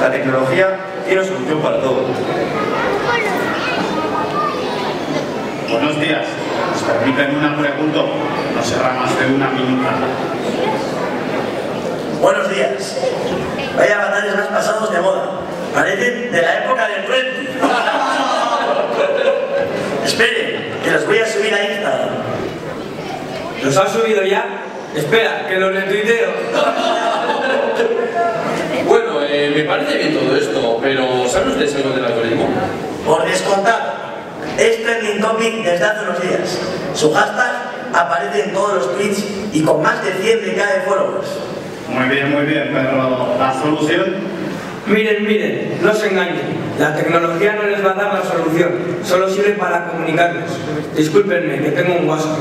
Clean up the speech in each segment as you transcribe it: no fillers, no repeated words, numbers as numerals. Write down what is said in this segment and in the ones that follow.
La tecnología tiene solución para todo. Buenos días. ¿Os permiten una pregunta? No será más de una minuta. Buenos días. Vaya avatares más pasados de moda. Parecen de la época del 20. Esperen, que los voy a subir a Instagram. ¿Los has subido ya? Espera, que los retuiteo. Bueno, me parece bien todo esto, pero ¿saben ustedes algo del algoritmo? Por descontado, es trending topic desde hace unos días. Su hashtag aparece en todos los tweets y con más de 100 de cada followers. Muy bien, pero ¿la solución? Miren, no se engañen. La tecnología no les va a dar la solución. Solo sirve para comunicarnos. Discúlpenme, que tengo un WhatsApp.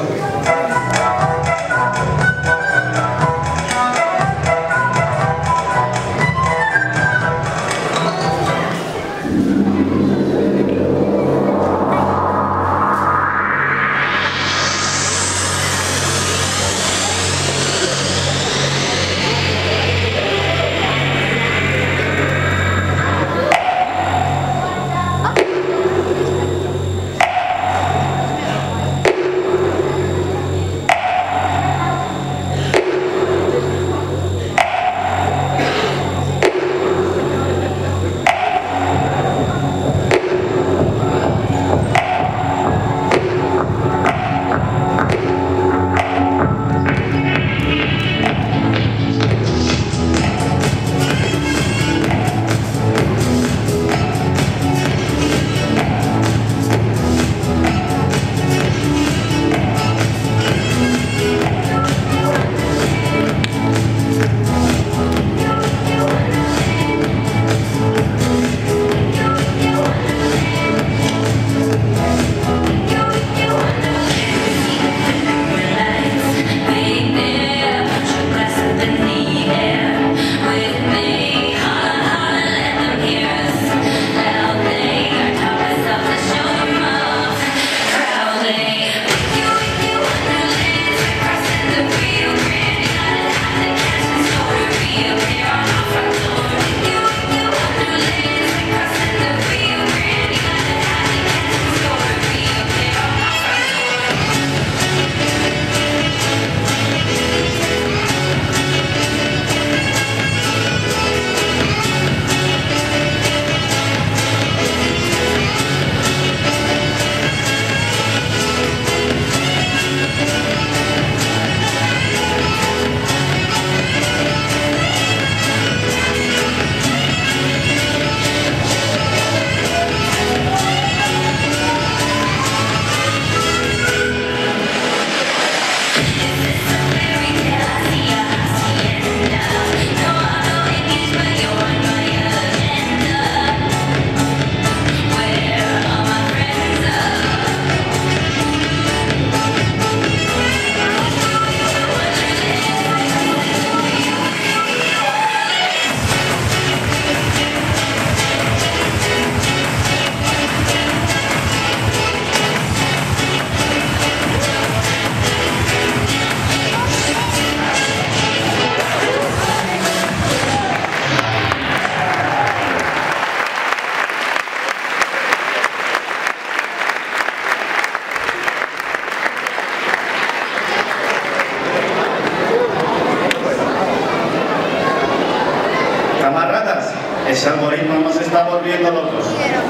Ese algoritmo nos está volviendo locos.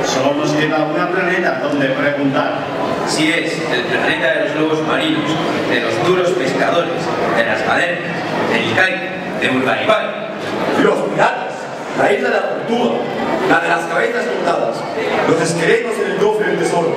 Solo nos queda una planeta donde preguntar. Si es el planeta de los lobos marinos, de los duros pescadores, de las cadenas, del kite, de Urbanipal. Los piratas, la isla de la tortuga, la de las cabezas cortadas, los esqueletos en el cofre del tesoro.